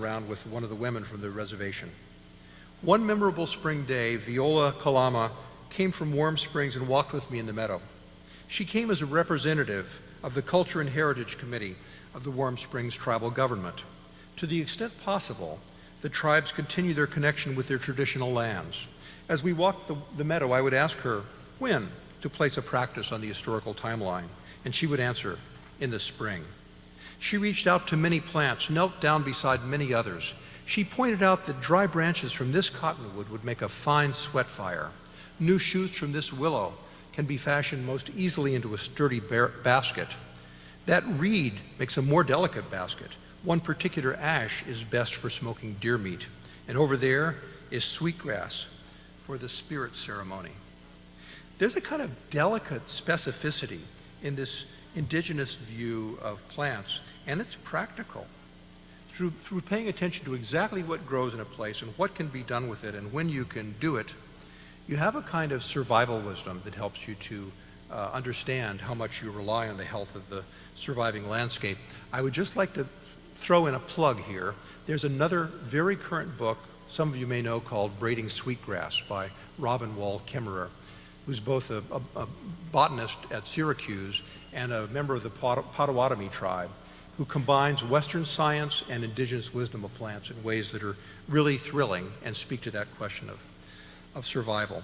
around with one of the women from the reservation. One memorable spring day, Viola Kalama came from Warm Springs and walked with me in the meadow. She came as a representative of the Culture and Heritage Committee of the Warm Springs tribal government. To the extent possible, the tribes continue their connection with their traditional lands. As we walked the meadow, I would ask her when to place a practice on the historical timeline, and she would answer, in the spring. She reached out to many plants, knelt down beside many others. She pointed out that dry branches from this cottonwood would make a fine sweat fire. New shoots from this willow can be fashioned most easily into a sturdy basket. That reed makes a more delicate basket. One particular ash is best for smoking deer meat. And over there is sweetgrass for the spirit ceremony. There's a kind of delicate specificity in this indigenous view of plants, and it's practical. Through paying attention to exactly what grows in a place and what can be done with it and when you can do it, you have a kind of survival wisdom that helps you to understand how much you rely on the health of the surviving landscape. I would just like to throw in a plug here. There's another very current book, some of you may know, called Braiding Sweetgrass by Robin Wall Kimmerer, who's both a botanist at Syracuse and a member of the Potawatomi tribe, who combines Western science and indigenous wisdom of plants in ways that are really thrilling and speak to that question of survival.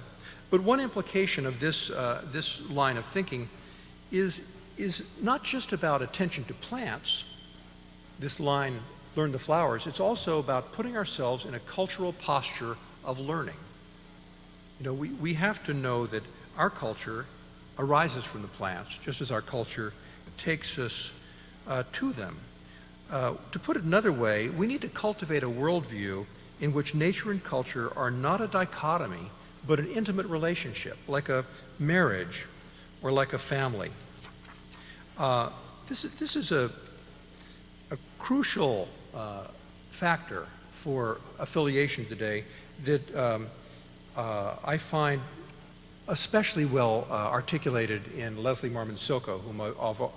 But one implication of this line of thinking is not just about attention to plants. This line, learn the flowers, it's also about putting ourselves in a cultural posture of learning. You know, we have to know that our culture arises from the plants, just as our culture takes us to them. To put it another way, we need to cultivate a worldview in which nature and culture are not a dichotomy, but an intimate relationship, like a marriage or like a family. This is a crucial factor for affiliation today that I find especially well articulated in Leslie Marmon Silko, whom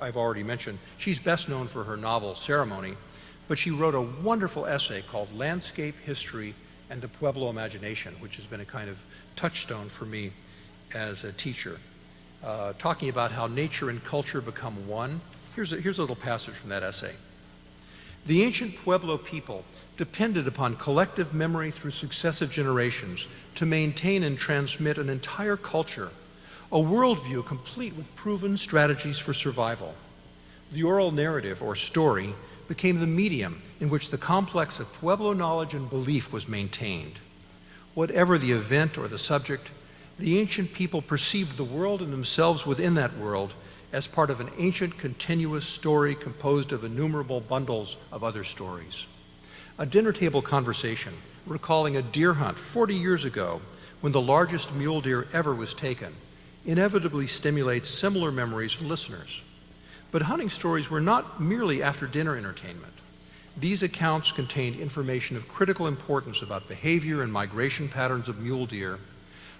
I've already mentioned. She's best known for her novel Ceremony, but she wrote a wonderful essay called Landscape History and the Pueblo Imagination, which has been a kind of touchstone for me as a teacher, talking about how nature and culture become one. Here's a little passage from that essay. The ancient Pueblo people depended upon collective memory through successive generations to maintain and transmit an entire culture, a worldview complete with proven strategies for survival. The oral narrative, or story, became the medium in which the complex of Pueblo knowledge and belief was maintained. Whatever the event or the subject, the ancient people perceived the world and themselves within that world as part of an ancient continuous story composed of innumerable bundles of other stories. A dinner table conversation recalling a deer hunt 40 years ago when the largest mule deer ever was taken inevitably stimulates similar memories in listeners. But hunting stories were not merely after-dinner entertainment. These accounts contained information of critical importance about behavior and migration patterns of mule deer.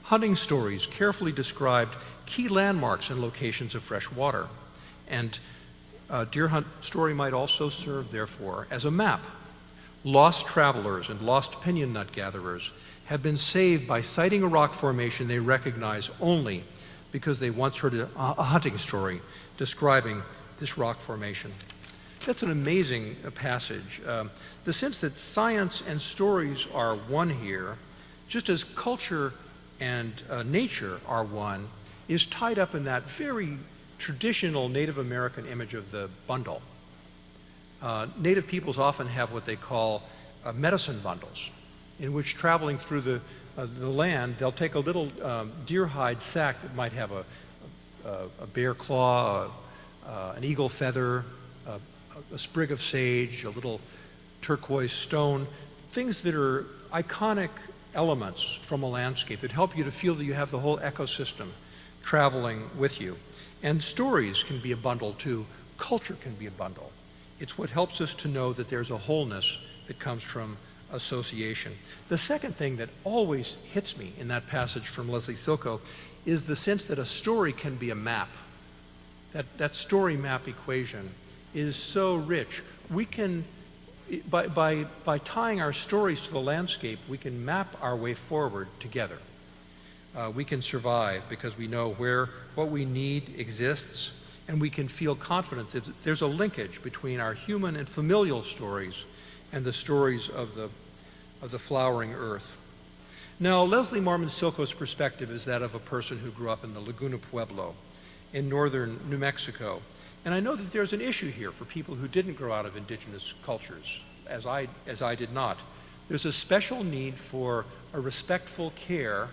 Hunting stories carefully described key landmarks and locations of fresh water. And a deer hunt story might also serve, therefore, as a map. Lost travelers and lost pinyon nut gatherers have been saved by citing a rock formation they recognize only because they once heard a hunting story describing this rock formation. That's an amazing passage. The sense that science and stories are one here, just as culture and nature are one, is tied up in that very traditional Native American image of the bundle. Native peoples often have what they call medicine bundles, in which traveling through the land, they'll take a little deer hide sack that might have a bear claw, an eagle feather, a sprig of sage, a little turquoise stone, things that are iconic elements from a landscape that help you to feel that you have the whole ecosystem traveling with you. And stories can be a bundle too. Culture can be a bundle. It's what helps us to know that there's a wholeness that comes from association. The second thing that always hits me in that passage from Leslie Silko is the sense that a story can be a map. That story map equation is so rich. by tying our stories to the landscape, we can map our way forward together. We can survive because we know where what we need exists, and we can feel confident that there's a linkage between our human and familial stories and the stories of the flowering earth. Now, Leslie Marmon Silko's perspective is that of a person who grew up in the Laguna Pueblo in northern New Mexico. And I know that there's an issue here for people who didn't grow out of indigenous cultures, as I did not. There's a special need for a respectful care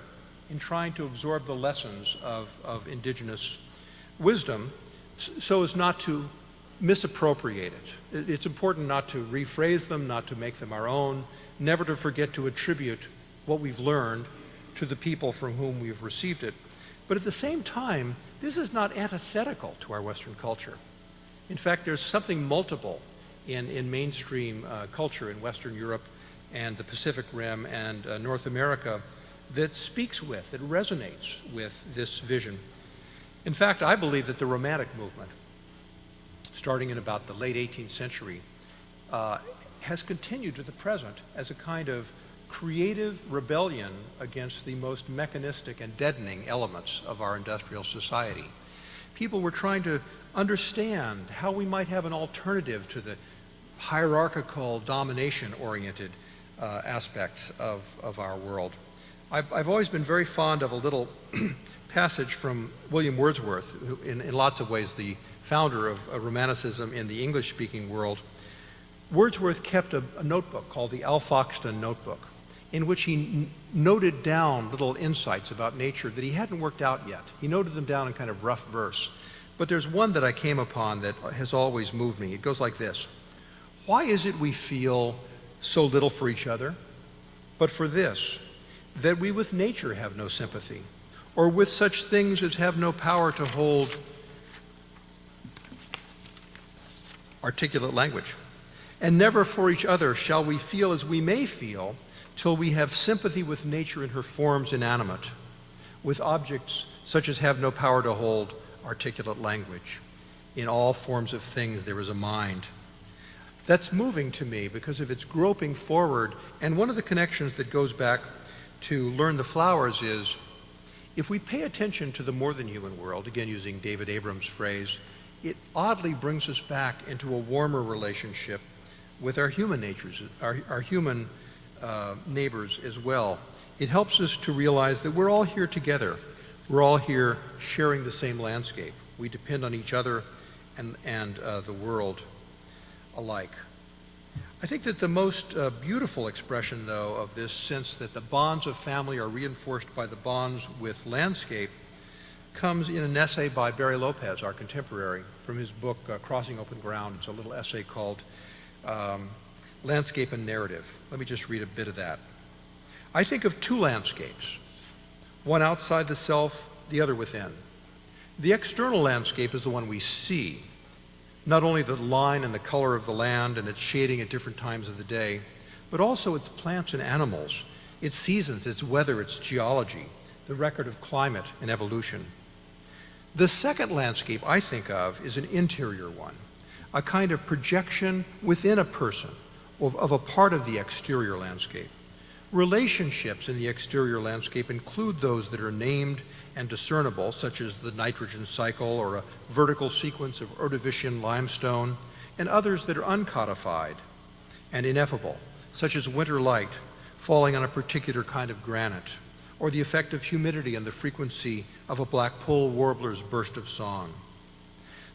in trying to absorb the lessons of indigenous wisdom so as not to misappropriate it. It's important not to rephrase them, not to make them our own, never to forget to attribute what we've learned to the people from whom we've received it. But at the same time, this is not antithetical to our Western culture. In fact, there's something multiple in mainstream culture in Western Europe and the Pacific Rim and North America that speaks with, that resonates with this vision. In fact, I believe that the Romantic movement, starting in about the late 18th century, has continued to the present as a kind of creative rebellion against the most mechanistic and deadening elements of our industrial society. People were trying to understand how we might have an alternative to the hierarchical, domination-oriented aspects of our world. I've always been very fond of a little passage from William Wordsworth, who in lots of ways the founder of Romanticism in the English-speaking world. Wordsworth kept a notebook called the Alfoxden Notebook, in which he noted down little insights about nature that he hadn't worked out yet. He noted them down in kind of rough verse. But there's one that I came upon that has always moved me. It goes like this: why is it we feel so little for each other, but for this, that we with nature have no sympathy, or with such things as have no power to hold articulate language? And never for each other shall we feel as we may feel, till we have sympathy with nature in her forms inanimate, with objects such as have no power to hold articulate language. In all forms of things there is a mind. That's moving to me because of its groping forward, and one of the connections that goes back to Learn the Flowers is, if we pay attention to the more than human world, again using David Abrams' phrase, it oddly brings us back into a warmer relationship with our human natures, our human neighbors as well. It helps us to realize that we're all here together. We're all here sharing the same landscape. We depend on each other and the world alike. I think that the most beautiful expression, though, of this sense that the bonds of family are reinforced by the bonds with landscape comes in an essay by Barry Lopez, our contemporary, from his book, Crossing Open Ground. It's a little essay called Landscape and Narrative. Let me just read a bit of that. I think of two landscapes, one outside the self, the other within. The external landscape is the one we see, not only the line and the color of the land and its shading at different times of the day, but also its plants and animals, its seasons, its weather, its geology, the record of climate and evolution. The second landscape I think of is an interior one, a kind of projection within a person of a part of the exterior landscape. Relationships in the exterior landscape include those that are named and discernible, such as the nitrogen cycle or a vertical sequence of Ordovician limestone, and others that are uncodified and ineffable, such as winter light falling on a particular kind of granite, or the effect of humidity and the frequency of a blackpoll warbler's burst of song.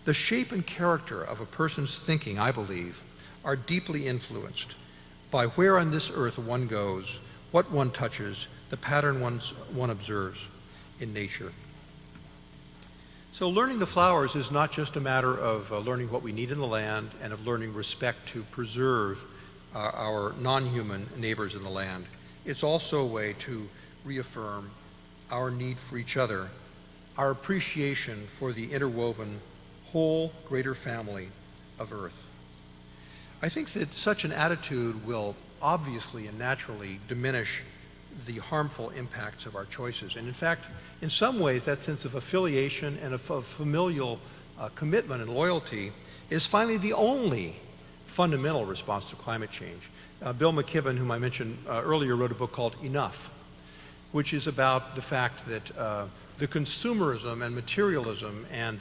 The shape and character of a person's thinking, I believe, are deeply influenced by where on this earth one goes, what one touches, the pattern one observes in nature. So learning the flowers is not just a matter of learning what we need in the land and of learning respect to preserve our non-human neighbors in the land. It's also a way to reaffirm our need for each other, our appreciation for the interwoven whole greater family of Earth. I think that such an attitude will obviously and naturally diminish the harmful impacts of our choices. And in fact, in some ways, that sense of affiliation and of familial commitment and loyalty is finally the only fundamental response to climate change. Bill McKibben, whom I mentioned earlier, wrote a book called Enough, which is about the fact that the consumerism and materialism and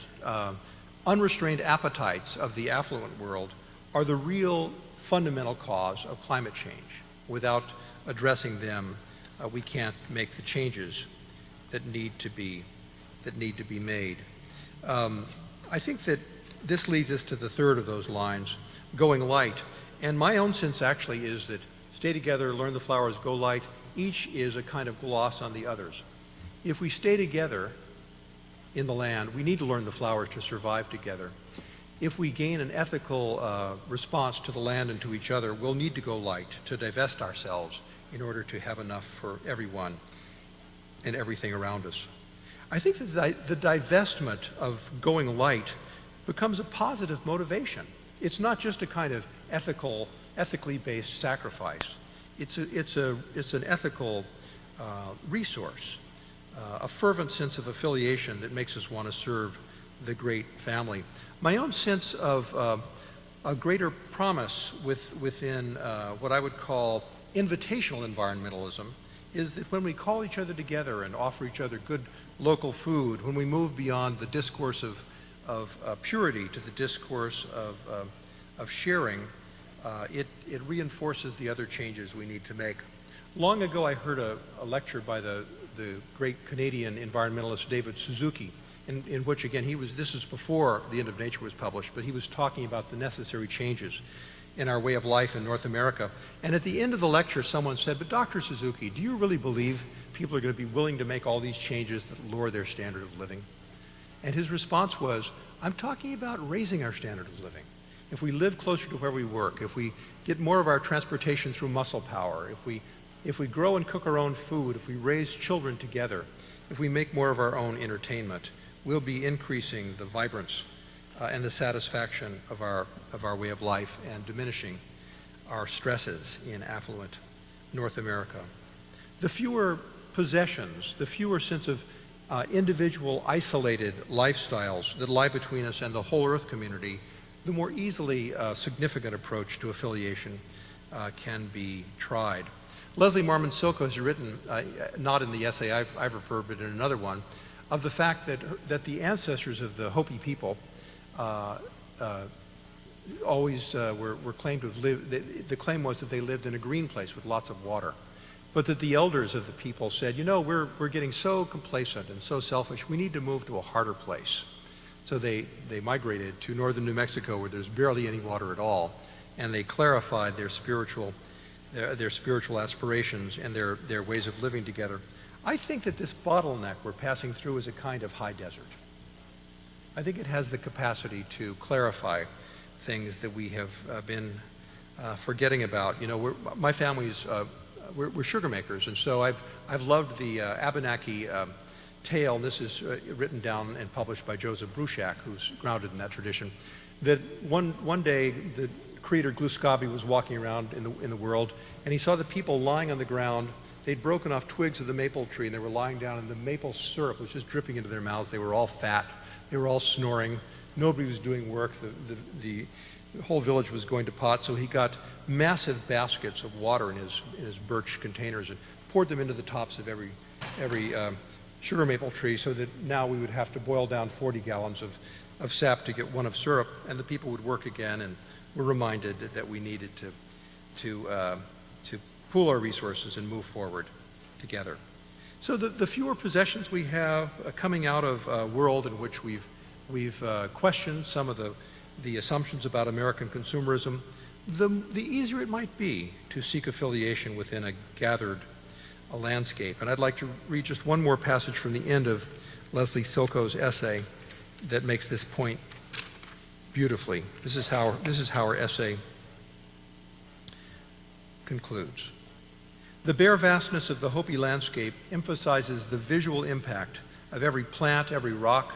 unrestrained appetites of the affluent world are the real fundamental cause of climate change. Without addressing them, we can't make the changes that need to be made. I think that this leads us to the third of those lines, going light. And my own sense actually is that stay together, learn the flowers, go light, each is a kind of gloss on the others. If we stay together in the land, we need to learn the flowers to survive together. If we gain an ethical response to the land and to each other, we'll need to go light, to divest ourselves in order to have enough for everyone and everything around us. I think that the divestment of going light becomes a positive motivation. It's not just a kind of ethically based sacrifice. It's an ethical resource, a fervent sense of affiliation that makes us want to serve the great family. My own sense of a greater promise within what I would call invitational environmentalism is that when we call each other together and offer each other good local food, when we move beyond the discourse of purity to the discourse of sharing, it reinforces the other changes we need to make. Long ago, I heard a lecture by the great Canadian environmentalist David Suzuki, in which, again, this is before The End of Nature was published, but he was talking about the necessary changes in our way of life in North America. And at the end of the lecture, someone said, "But Dr. Suzuki, do you really believe people are going to be willing to make all these changes that lower their standard of living?" And his response was, "I'm talking about raising our standard of living. If we live closer to where we work, if we get more of our transportation through muscle power, if we grow and cook our own food, if we raise children together, if we make more of our own entertainment, we'll be increasing the vibrance and the satisfaction of our way of life and diminishing our stresses in affluent North America." The fewer possessions, the fewer sense of individual isolated lifestyles that lie between us and the whole Earth community, the more easily significant approach to affiliation can be tried. Leslie Marmon Silko has written, not in the essay I've referred, but in another one, of the fact that the ancestors of the Hopi people always were claimed to have lived, the claim was that they lived in a green place with lots of water. But that the elders of the people said, we're getting so complacent and so selfish, we need to move to a harder place. So they migrated to northern New Mexico where there's barely any water at all, and they clarified their spiritual aspirations and their ways of living together. I think that this bottleneck we're passing through is a kind of high desert. I think it has the capacity to clarify things that we have been forgetting about. My family's we're sugar makers, and so I've loved the Abenaki tale, and this is written down and published by Joseph Bruchac, who's grounded in that tradition, that one day the creator Gluskabe was walking around in the world, and he saw the people lying on the ground. They'd broken off twigs of the maple tree, and they were lying down, and the maple syrup was just dripping into their mouths. They were all fat. They were all snoring. Nobody was doing work. The whole village was going to pot, so he got massive baskets of water in his birch containers and poured them into the tops of every sugar maple tree, so that now we would have to boil down 40 gallons of sap to get one of syrup, and the people would work again, and were reminded that we needed to pool our resources and move forward together. So the fewer possessions we have coming out of a world in which we've questioned some of the assumptions about American consumerism, the easier it might be to seek affiliation within a gathered landscape. And I'd like to read just one more passage from the end of Leslie Silko's essay that makes this point beautifully. This is how her essay concludes. "The bare vastness of the Hopi landscape emphasizes the visual impact of every plant, every rock,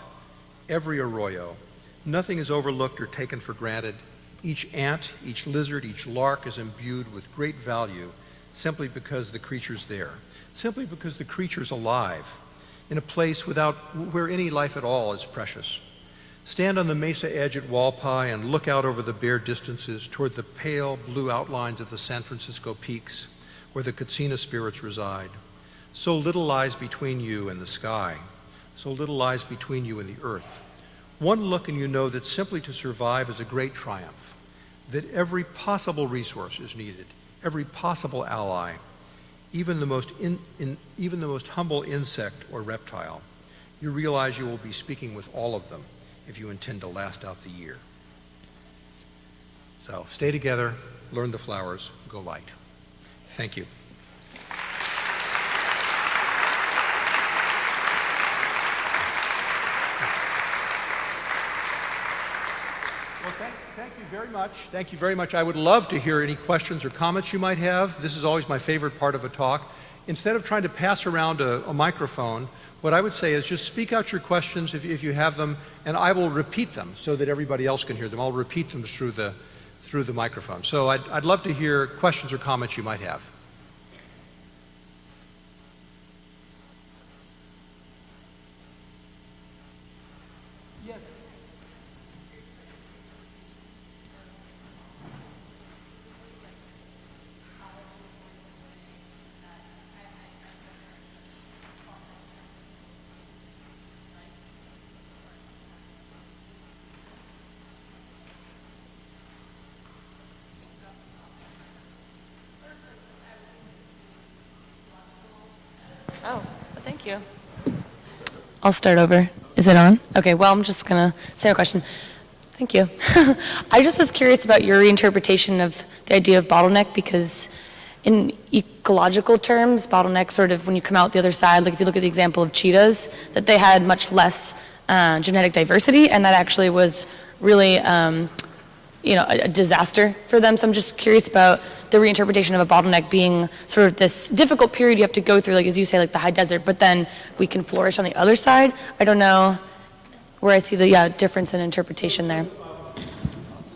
every arroyo. Nothing is overlooked or taken for granted. Each ant, each lizard, each lark is imbued with great value simply because the creature's there, simply because the creature's alive in a place where any life at all is precious. Stand on the mesa edge at Walpi and look out over the bare distances toward the pale blue outlines of the San Francisco peaks where the Katsina spirits reside. So little lies between you and the sky. So little lies between you and the earth. One look and you know that simply to survive is a great triumph, that every possible resource is needed, every possible ally, even the most humble insect or reptile. You realize you will be speaking with all of them if you intend to last out the year. So stay together, learn the flowers, go light. Thank you. Well, thank you very much. Thank you very much. I would love to hear any questions or comments you might have. This is always my favorite part of a talk. Instead of trying to pass around a microphone, what I would say is just speak out your questions if you have them, and I will repeat them so that everybody else can hear them. I'll repeat them through the microphone. So I'd love to hear questions or comments you might have. Yes. Oh, thank you. I'll start over. Is it on? Okay, well, I'm just going to say a question. Thank you. I just was curious about your reinterpretation of the idea of bottleneck, because in ecological terms, bottleneck sort of, when you come out the other side, like if you look at the example of cheetahs, that they had much less genetic diversity, and that actually was really a disaster for them. So I'm just curious about the reinterpretation of a bottleneck being sort of this difficult period you have to go through, like as you say, like the high desert, but then we can flourish on the other side. I don't know where I see the difference in interpretation there.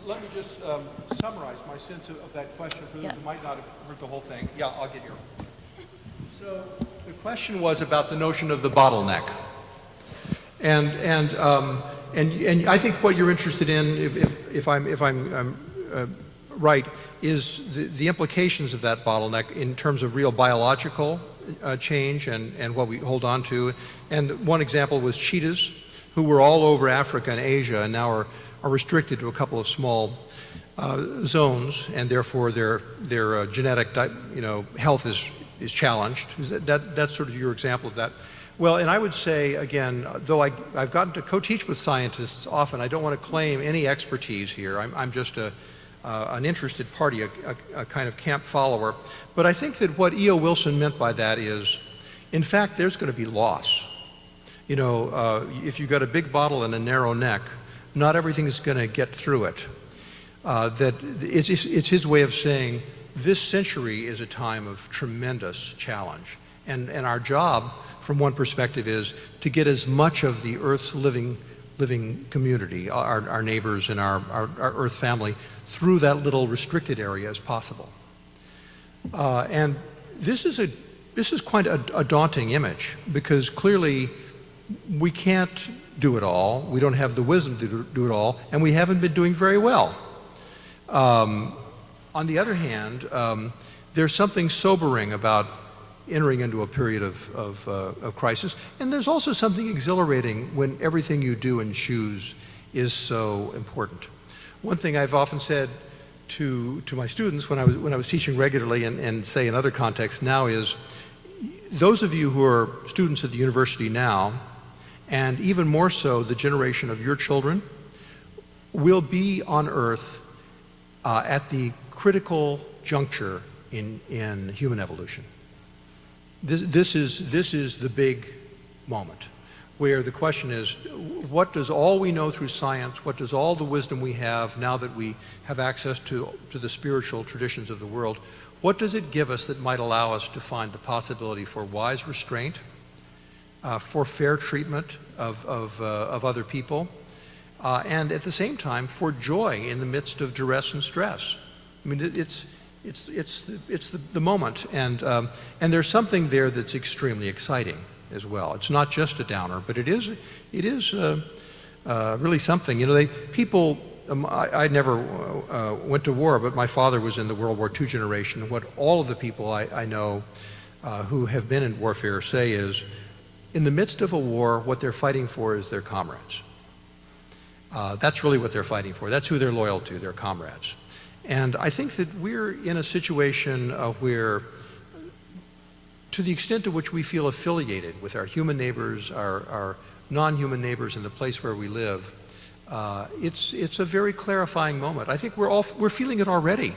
Let me just summarize my sense of that question for those who might not have heard the whole thing. Yeah, I'll get here. So the question was about the notion of the bottleneck. And I think what you're interested in, if I'm right, is the implications of that bottleneck in terms of real biological change and what we hold on to. And one example was cheetahs, who were all over Africa and Asia and now are restricted to a couple of small zones, and therefore their genetic health is challenged. That's sort of your example of that. Well, and I would say, again, though I've gotten to co-teach with scientists often, I don't want to claim any expertise here. I'm just an interested party, a kind of camp follower. But I think that what E.O. Wilson meant by that is, in fact, there's going to be loss. If you've got a big bottle and a narrow neck, not everything is going to get through it. That it's his way of saying this century is a time of tremendous challenge. And our job, from one perspective, is to get as much of the Earth's living community, our neighbors and our Earth family, through that little restricted area as possible. And this is quite a daunting image, because clearly we can't do it all. We don't have the wisdom to do it all, and we haven't been doing very well. On the other hand, there's something sobering about entering into a period of crisis. And there's also something exhilarating when everything you do and choose is so important. One thing I've often said to my students when I was teaching regularly and say in other contexts now is, those of you who are students at the university now, and even more so the generation of your children, will be on Earth at the critical juncture in human evolution. This is the big moment where the question is, what does all we know through science, what does all the wisdom we have now that we have access to the spiritual traditions of the world, what does it give us that might allow us to find the possibility for wise restraint, for fair treatment of other people, and at the same time for joy in the midst of duress and stress? I mean, it's the moment, and there's something there that's extremely exciting as well. It's not just a downer, but it is really something. You know, people, I never went to war, but my father was in the World War II generation. What all of the people I know who have been in warfare say is, in the midst of a war, what they're fighting for is their comrades. That's really what they're fighting for. That's who they're loyal to, their comrades. And I think that we're in a situation where, to the extent to which we feel affiliated with our human neighbors, our non-human neighbors in the place where we live, it's a very clarifying moment. I think we're feeling it already.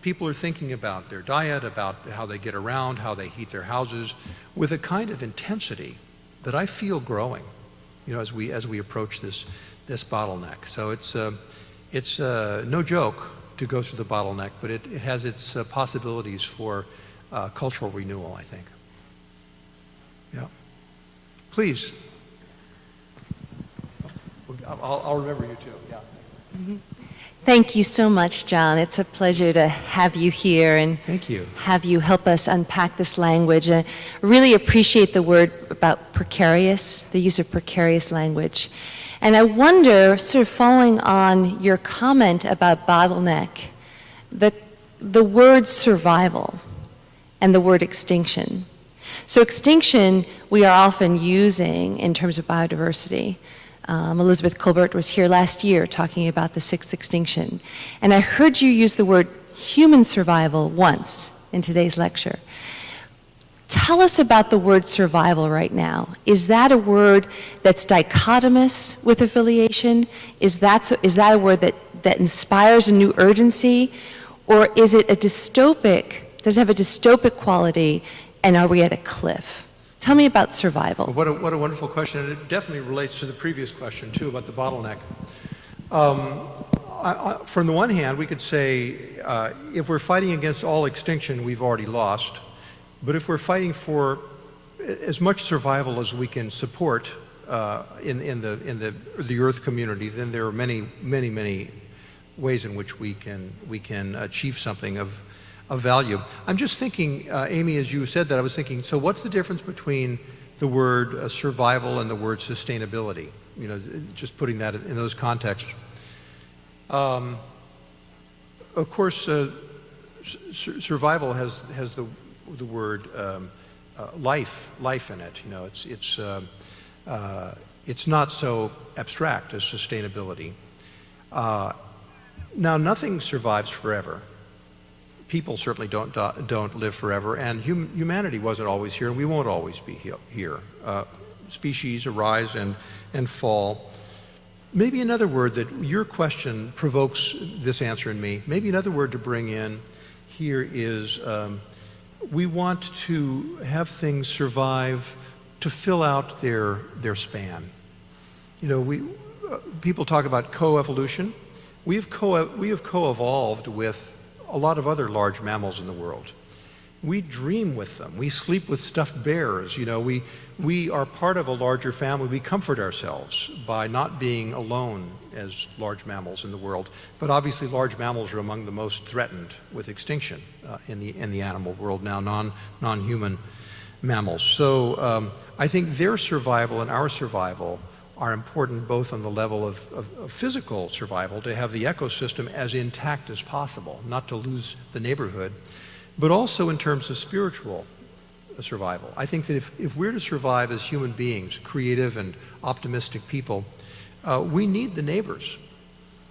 People are thinking about their diet, about how they get around, how they heat their houses, with a kind of intensity that I feel growing, you know, as we approach this bottleneck. So it's no joke to go through the bottleneck, but it has its possibilities for cultural renewal, I think. Yeah. Please. I'll remember you too. Yeah. Mm-hmm. Thank you so much, John. It's a pleasure to have you here and Thank you. have you help us unpack this language. I really appreciate the word about precarious, the use of precarious language. And I wonder, sort of following on your comment about bottleneck, the word survival and the word extinction. So extinction we are often using in terms of biodiversity. Elizabeth Colbert was here last year talking about the sixth extinction. And I heard you use the word human survival once in today's lecture. Tell us about the word survival right now. Is that a word that's dichotomous with affiliation? Is that a word that inspires a new urgency? Or is it does it have a dystopic quality, and are we at a cliff? Tell me about survival. What a wonderful question, and it definitely relates to the previous question, too, about the bottleneck. From the one hand, we could say, if we're fighting against all extinction, we've already lost. But if we're fighting for as much survival as we can support in the Earth community, then there are many, many, many ways in which we can achieve something of value. I'm just thinking, Amy, as you said that, I was thinking, so what's the difference between the word survival and the word sustainability? You know, just putting that in those contexts. Of course, survival has the word life in it. You know, it's not so abstract as sustainability. Now, nothing survives forever. People certainly don't live forever, and humanity wasn't always here, and we won't always be here. Species arise and fall. Maybe another word that your question provokes this answer in me, maybe another word to bring in here is we want to have things survive to fill out their span. You know, people talk about co-evolution. We have co-evolved with a lot of other large mammals in the world. We dream with them. We sleep with stuffed bears. You know, we are part of a larger family. We comfort ourselves by not being alone as large mammals in the world. But obviously, large mammals are among the most threatened with extinction in the animal world now, non-human mammals. So I think their survival and our survival are important both on the level of physical survival, to have the ecosystem as intact as possible, not to lose the neighborhood, but also in terms of spiritual survival. I think that if we're to survive as human beings, creative and optimistic people, we need the neighbors.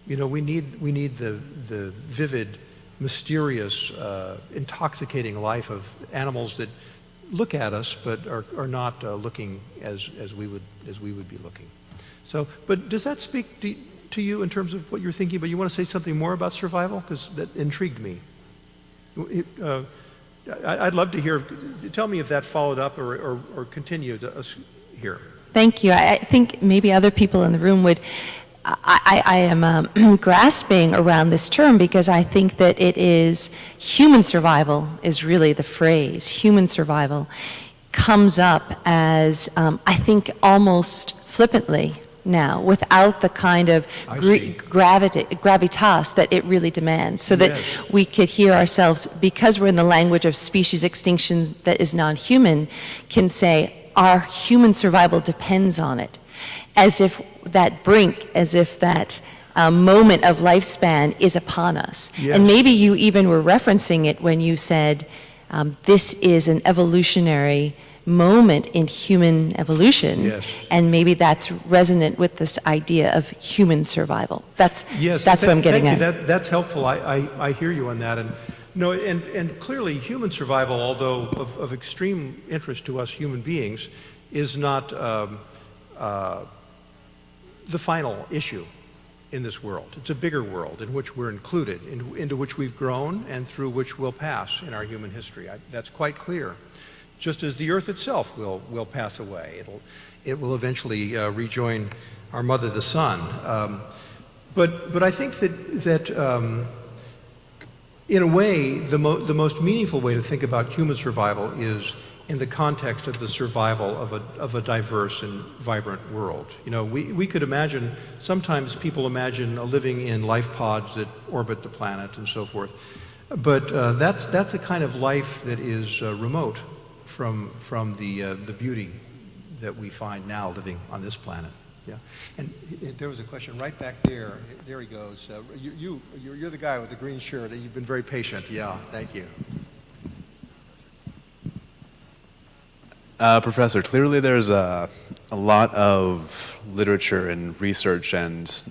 You know, we need the vivid, mysterious, intoxicating life of animals that look at us but are not looking as we would be looking. So, but does that speak to you in terms of what you're thinking? But you want to say something more about survival, because that intrigued me. I'd love to hear. Tell me if that followed up or continued here. Thank you. I think maybe other people in the room would. I am grasping around this term because I think that it is human survival is really the phrase. Human survival comes up as, I think, almost flippantly now, without the kind of gravitas that it really demands, so that we could hear ourselves, because we're in the language of species extinction that is non-human, can say our human survival depends on it, as if that brink, as if that moment of lifespan is upon us. Yes. And maybe you even were referencing it when you said this is an evolutionary moment in human evolution. Yes. And maybe that's resonant with this idea of human survival. That's what I'm getting thank at. you. That's helpful. I hear you on that. And no, and clearly human survival, although of extreme interest to us human beings, is not the final issue in this world. It's a bigger world in which we're included, into which we've grown and through which we'll pass in our human history. That's quite clear. Just as the Earth itself will pass away. It will eventually rejoin our mother, the sun. But I think that in a way, the most meaningful way to think about human survival is in the context of the survival of a diverse and vibrant world. You know, we could imagine, sometimes people imagine living in life pods that orbit the planet and so forth, but that's a kind of life that is remote from the beauty that we find now living on this planet. Yeah, and there was a question right back there. There he goes. You're the guy with the green shirt. You've been very patient. Yeah, thank you. Professor, clearly there's a lot of literature and research and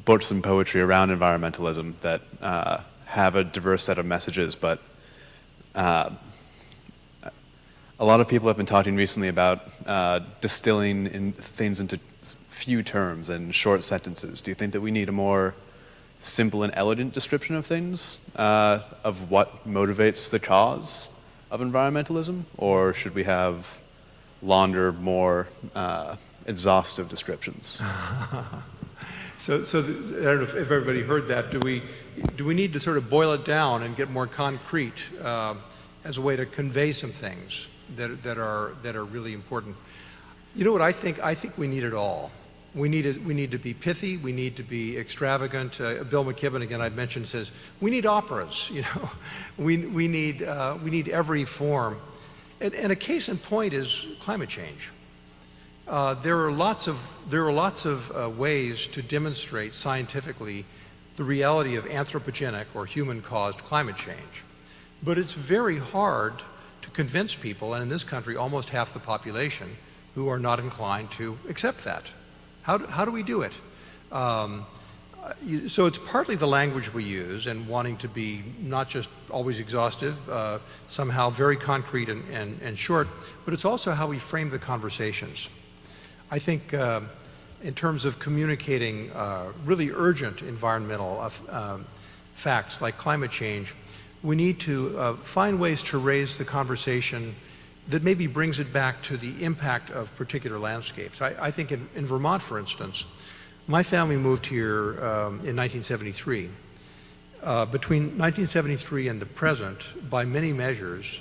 books and poetry around environmentalism that have a diverse set of messages, but a lot of people have been talking recently about distilling things into few terms and short sentences. Do you think that we need a more simple and elegant description of things, of what motivates the cause of environmentalism, or should we have longer, more exhaustive descriptions? So I don't know if everybody heard that. Do we need to sort of boil it down and get more concrete as a way to convey some things that are really important? You know what I think? I think we need it all. We need to be pithy. We need to be extravagant. Bill McKibben, again, I've mentioned, says we need operas. You know, we need every form. And a case in point is climate change. There are lots of ways to demonstrate scientifically the reality of anthropogenic or human-caused climate change, but it's very hard to convince people, and in this country, almost half the population, who are not inclined to accept that. How do we do it? So it's partly the language we use and wanting to be not just always exhaustive, somehow very concrete and short, but it's also how we frame the conversations. I think in terms of communicating really urgent environmental facts like climate change, we need to find ways to raise the conversation that maybe brings it back to the impact of particular landscapes. I think in Vermont, for instance, my family moved here in 1973. Between 1973 and the present, by many measures,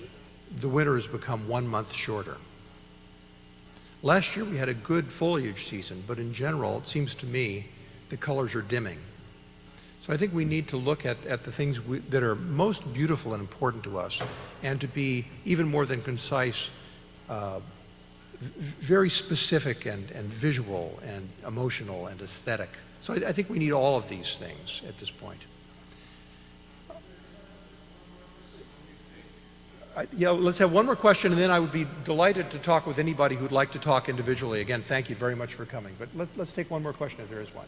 the winter has become 1 month shorter. Last year we had a good foliage season, but in general, it seems to me, the colors are dimming. So I think we need to look at the things that are most beautiful and important to us, and to be even more than concise, very specific and visual and emotional and aesthetic. So I think we need all of these things at this point. Yeah, let's have one more question, and then I would be delighted to talk with anybody who'd like to talk individually. Again, thank you very much for coming. But let's take one more question if there is one.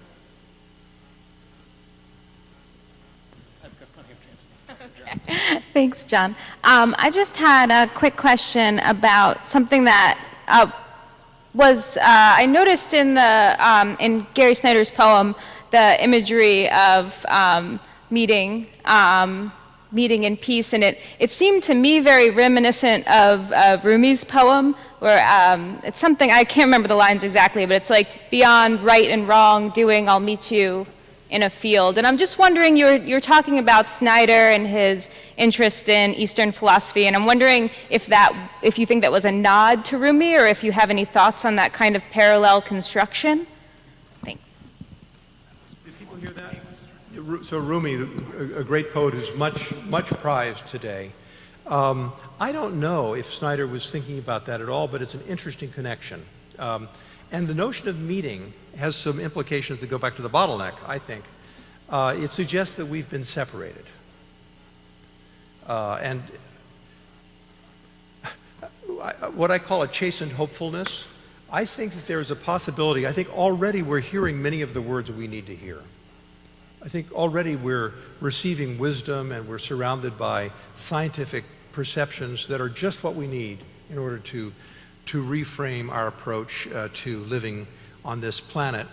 Thanks, John. I just had a quick question about something that I noticed in Gary Snyder's poem, the imagery of meeting in peace, and it seemed to me very reminiscent of Rumi's poem, where it's something, I can't remember the lines exactly, but it's like, beyond right and wrong doing, I'll meet you in a field. And I'm just wondering, you're talking about Snyder and his interest in Eastern philosophy, and I'm wondering if you think that was a nod to Rumi, or if you have any thoughts on that kind of parallel construction. Thanks. Did people hear that? So Rumi, a great poet who's much prized today. I don't know if Snyder was thinking about that at all, but it's an interesting connection. And the notion of meeting has some implications that go back to the bottleneck, I think. It suggests that we've been separated. And what I call a chastened hopefulness, I think that there is a possibility. I think already we're hearing many of the words we need to hear. I think already we're receiving wisdom and we're surrounded by scientific perceptions that are just what we need in order to reframe our approach to living on this planet.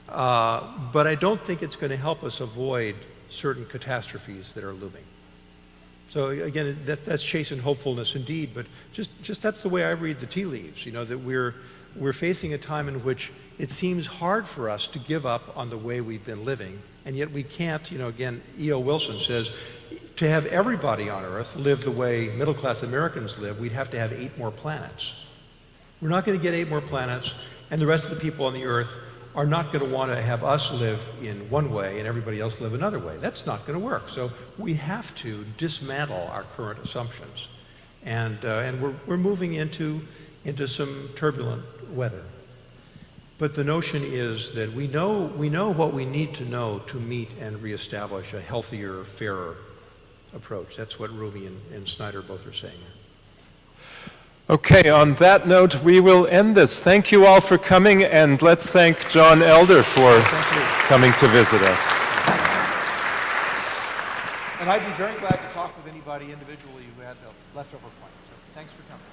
But I don't think it's going to help us avoid certain catastrophes that are looming. So again, that's chastened hopefulness indeed, but just that's the way I read the tea leaves, you know, that we're facing a time in which it seems hard for us to give up on the way we've been living, and yet we can't, you know, again, E.O. Wilson says, to have everybody on Earth live the way middle-class Americans live, we'd have to have 8 more planets. We're not going to get 8 more planets, and the rest of the people on the Earth are not going to want to have us live in one way and everybody else live another way. That's not going to work. So we have to dismantle our current assumptions. And we're moving into some turbulent weather. But the notion is that we know what we need to know to meet and reestablish a healthier, fairer approach. That's what Rumi and Snyder both are saying. Okay, on that note, we will end this. Thank you all for coming, and let's thank John Elder for coming to visit us. And I'd be very glad to talk with anybody individually who had the leftover points. So thanks for coming.